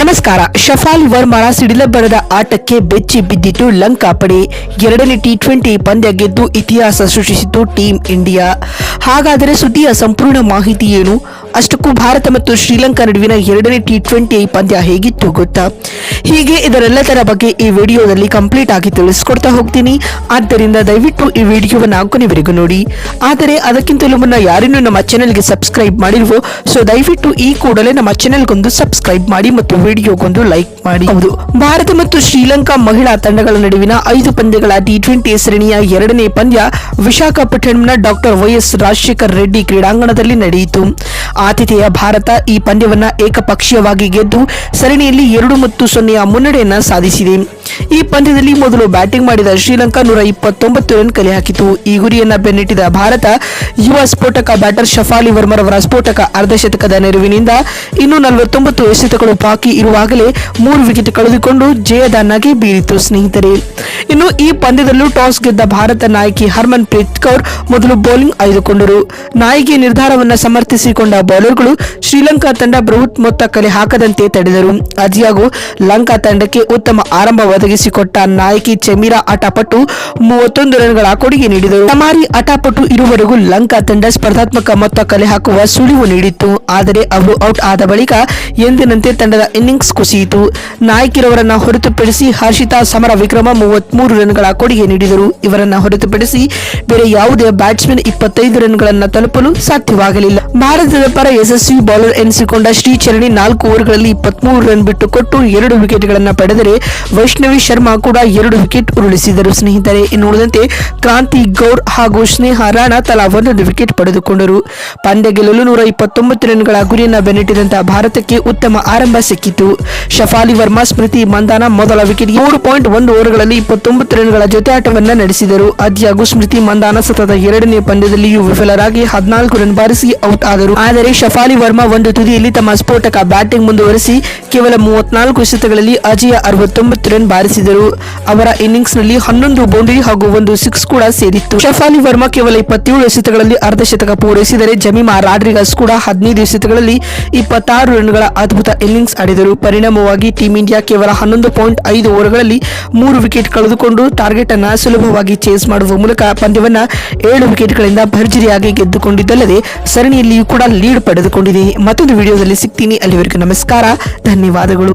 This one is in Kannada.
ನಮಸ್ಕಾರ. ಶಫಾಲಿ ವರ್ಮಾರ ಸಿಡಿಲಬ್ಬರದ ಆಟಕ್ಕೆ ಬೆಚ್ಚಿ ಬಿದ್ದಿತು ಲಂಕಾ ಪಡೆ. ಎರಡನೇ ಟಿ20 ಪಂದ್ಯ ಗೆದ್ದು ಇತಿಹಾಸ ಸೃಷ್ಟಿಸಿತು ಟೀಂ ಇಂಡಿಯಾ. ಹಾಗಾದರೆ ಸುದ್ದಿಯ ಸಂಪೂರ್ಣ ಮಾಹಿತಿ ಏನು? ಅಷ್ಟಕ್ಕೂ ಭಾರತ ಮತ್ತು ಶ್ರೀಲಂಕಾ ನಡುವಿನ ಎರಡನೇ ಟಿ20 ಪಂದ್ಯ ಹೇಗಿತ್ತು ಗೊತ್ತಾ? ಹೀಗೆ ಇದರೆಲ್ಲದರ ಬಗ್ಗೆ ಈ ವಿಡಿಯೋದಲ್ಲಿ ಕಂಪ್ಲೀಟ್ ಆಗಿ ತಿಳಿಸ್ಕೊಡ್ತಾ ಹೋಗ್ತೀನಿ. ಆದ್ದರಿಂದ ದಯವಿಟ್ಟು ಈ ವಿಡಿಯೋವನ್ನು ಕೊನೆವರೆಗೂ ನೋಡಿ. ಆದರೆ ಅದಕ್ಕಿಂತಲೂ ಮುನ್ನ ಯಾರಿನ್ನೂ ನಮ್ಮ ಚಾನೆಲ್ಗೆ ಸಬ್ಸ್ಕ್ರೈಬ್ ಮಾಡಿಲ್ವೋ ಸೊ ದಯವಿಟ್ಟು ಈ ಕೂಡಲೇ ನಮ್ಮ ಚಾನೆಲ್ಗೊಂದು ಸಬ್ಸ್ಕ್ರೈಬ್ ಮಾಡಿ ಮತ್ತು ವಿಡಿಯೋಗೊಂದು ಲೈಕ್ ಮಾಡಿ. ಹೌದು, ಭಾರತ ಮತ್ತು ಶ್ರೀಲಂಕಾ ಮಹಿಳಾ ತಂಡಗಳ ನಡುವಿನ 5 ಪಂದ್ಯಗಳ ಟಿ20 ಸರಣಿಯ ಎರಡನೇ ಪಂದ್ಯ ವಿಶಾಖಪಟ್ಟಣಂನ ಡಾಕ್ಟರ್ ವೈಎಸ್ ರಾಜಶೇಖರ್ ರೆಡ್ಡಿ ಕ್ರೀಡಾಂಗಣದಲ್ಲಿ ನಡೆಯಿತು. ಆತಿಥೇಯ ಭಾರತ ಈ ಪಂದ್ಯವನ್ನ ಏಕಪಕ್ಷೀಯವಾಗಿ ಗೆದ್ದು ಸರಣಿಯಲ್ಲಿ 2-0 ಮುನ್ನಡೆಯನ್ನ ಸಾಧಿಸಿದೆ. ಈ ಪಂದ್ಯದಲ್ಲಿ ಮೊದಲು ಬ್ಯಾಟಿಂಗ್ ಮಾಡಿದ ಶ್ರೀಲಂಕಾ 129 ರನ್ ಕಲೆ ಹಾಕಿತು. ಈ ಗುರಿಯನ್ನ ಬೆನ್ನಟ್ಟಿದ ಭಾರತ ಯುವ ಸ್ಫೋಟಕ ಬ್ಯಾಟರ್ ಶಫಾಲಿ ವರ್ಮರವರ ಸ್ಫೋಟಕ ಅರ್ಧಶತಕದ ನೆರವಿನಿಂದ ಇನ್ನೂ 49 ಎಸೆತಗಳು ಬಾಕಿ ಇರುವಾಗಲೇ 3 ವಿಕೆಟ್ ಕಳೆದುಕೊಂಡು ಜಯದ ನಗೆ ಬೀರಿತು ಸ್ನೇಹಿತರೆ. ಇನ್ನು ಈ ಪಂದ್ಯದಲ್ಲೂ ಟಾಸ್ ಗೆದ್ದ ಭಾರತ ನಾಯಕಿ ಹರ್ಮನ್ ಪ್ರೀತ್ ಕೌರ್ ಮೊದಲು ಬೌಲಿಂಗ್ ಆಯ್ದುಕೊಂಡರು. ನಾಯಕಿ ನಿರ್ಧಾರವನ್ನ ಸಮರ್ಥಿಸಿಕೊಂಡ ಬೌಲರ್ಗಳು ಶ್ರೀಲಂಕಾ ತಂಡ ಬೃಹತ್ ಮೊತ್ತ ಕಲೆ ಹಾಕದಂತೆ ತಡೆದರು. ಆದಾಗ್ಯೂ ಲಂಕಾ ತಂಡಕ್ಕೆ ಉತ್ತಮ ಆರಂಭ ಒದಗಿಸಿಕೊಟ್ಟ ನಾಯಕಿ ಚೆಮಿರಾ ಅಟಾಪಟ್ಟು 31 ರನ್ಗಳ ಕೊಡುಗೆ ನೀಡಿದರು. ತಮಾರಿ ಅಟಾಪಟ್ಟು ಇರುವವರೆಗೂ ಲಂಕಾ ತಂಡ ಸ್ಪರ್ಧಾತ್ಮಕ ಮೊತ್ತ ಕಲೆ ಹಾಕುವ ಸುಳಿವು ನೀಡಿತ್ತು. ಆದರೆ ಅವರು ಔಟ್ ಆದ ಬಳಿಕ ಎಂದಿನಂತೆ ತಂಡದ ಇನ್ನಿಂಗ್ಸ್ ಕುಸಿಯಿತು. ನಾಯಕಿರವರನ್ನ ಹೊರತುಪಡಿಸಿ ಹರ್ಷಿತಾ ಸಮರ ವಿಕ್ರಮ 33 ರನ್ಗಳ ಕೊಡುಗೆ ನೀಡಿದರು. ಇವರನ್ನ ಹೊರತುಪಡಿಸಿ ಬೇರೆ ಯಾವುದೇ ಬ್ಯಾಟ್ಸ್ಮನ್ 25 ರನ್ಗಳನ್ನ ತಲುಪಲು ಸಾಧ್ಯವಾಗಲಿಲ್ಲ. ಭಾರತದ ಪರ ಯಶಸ್ವಿ ಬೌಲರ್ ಎನಿಸಿಕೊಂಡ ಶ್ರೀಚರಣಿ 4 ಓವರ್ಗಳಲ್ಲಿ 23 ರನ್ ಬಿಟ್ಟುಕೊಟ್ಟು 2 ವಿಕೆಟ್ಗಳನ್ನು ಪಡೆದರೆ ವೈಷ್ಣವಿ ಶರ್ಮಾ ಕೂಡ 2 ವಿಕೆಟ್ ಉರುಳಿಸಿದರು ಸ್ನೇಹಿತರೆ. ಇನ್ನು ಉಳಿದಂತೆ ಕ್ರಾಂತಿ ಗೌರ್ ಹಾಗೂ ಸ್ನೇಹ ರಾಣಾ ತಲಾ 1 ವಿಕೆಟ್ ಪಡೆದುಕೊಂಡರು. ಪಂದ್ಯ ಗೆಲ್ಲಲು 129 ರನ್ಗಳ ಗುರಿಯನ್ನ ಬೆನ್ನಟ್ಟಿದಂತಹ ಭಾರತಕ್ಕೆ ಉತ್ತಮ ಆರಂಭ ಸಿಕ್ಕಿತು. ಶಫಾಲಿ ವರ್ಮಾ, ಸ್ಮೃತಿ ಮಂದಾನ ಮೊದಲ ವಿಕೆಟ್ 3.1 ಓವರ್ಗಳಲ್ಲಿ 29 ರನ್ಗಳ ಜೊತೆ ಆಟವನ್ನ ನಡೆಸಿದರು. ಆದಾಗ್ಯೂ ಸ್ಮೃತಿ ಮಂದಾನ ಸತತ ಎರಡನೇ ಪಂದ್ಯದಲ್ಲಿಯೂ ವಿಫಲರಾಗಿ 14 ರನ್ ಬಾರಿಸಿ ಔಟ್ ಆದರು. ಆದರೆ ಶಫಾಲಿ ವರ್ಮಾ ಒಂದು ತುದಿಯಲ್ಲಿ ತಮ್ಮ ಸ್ಫೋಟಕ ಬ್ಯಾಟಿಂಗ್ ಮುಂದುವರೆಸಿ ಕೇವಲ 34 ಎಸೆತಗಳಲ್ಲಿ ಅಜೇಯ 69 ರನ್ ಬಾರಿಸಿದರು. ಅವರ ಇನ್ನಿಂಗ್ಸ್ ನಲ್ಲಿ 11 ಬೌಂಡರಿ ಹಾಗೂ 1 ಸಿಕ್ಸ್ ಕೂಡ ಸೇರಿತ್ತು. ಶಫಾಲಿ ವರ್ಮಾ ಕೇವಲ 27 ಎಸೆತಗಳಲ್ಲಿ ಅರ್ಧಶತಕ ಪೂರೈಸಿದರೆ ಜಮೀಮಾ ರಾಡ್ರಿಗಸ್ ಕೂಡ 15 ಎಸೆತಗಳಲ್ಲಿ 26 ರನ್ಗಳ ಅದ್ಭುತ ಇನ್ನಿಂಗ್ಸ್ ಆಡಿದರು. ಪರಿಣಾಮವಾಗಿ ಟೀಂ ಇಂಡಿಯಾ ಕೇವಲ 11.5 ಓವರ್ಗಳಲ್ಲಿ 3 ವಿಕೆಟ್ ಕಳೆದುಕೊಂಡು ಟಾರ್ಗೆಟ್ ಅನ್ನ ಸುಲಭವಾಗಿ ಚೇಸ್ ಮಾಡುವ ಮೂಲಕ ಪಂದ್ಯವನ್ನ 7 ವಿಕೆಟ್ಗಳಿಂದ ಭರ್ಜರಿಯಾಗಿ ಗೆದ್ದುಕೊಂಡಿದ್ದಲ್ಲದೆ ಸರಣಿಯಲ್ಲಿಯೂ ಕೂಡ ಲೀಡ್ ಪಡೆದುಕೊಂಡಿದೆ. ಮತ್ತೊಂದು ವಿಡಿಯೋದಲ್ಲಿ ಸಿಗ್ತೀನಿ. ಅಲ್ಲಿವರೆಗೂ ನಮಸ್ಕಾರ, ಧನ್ಯವಾದಗಳು.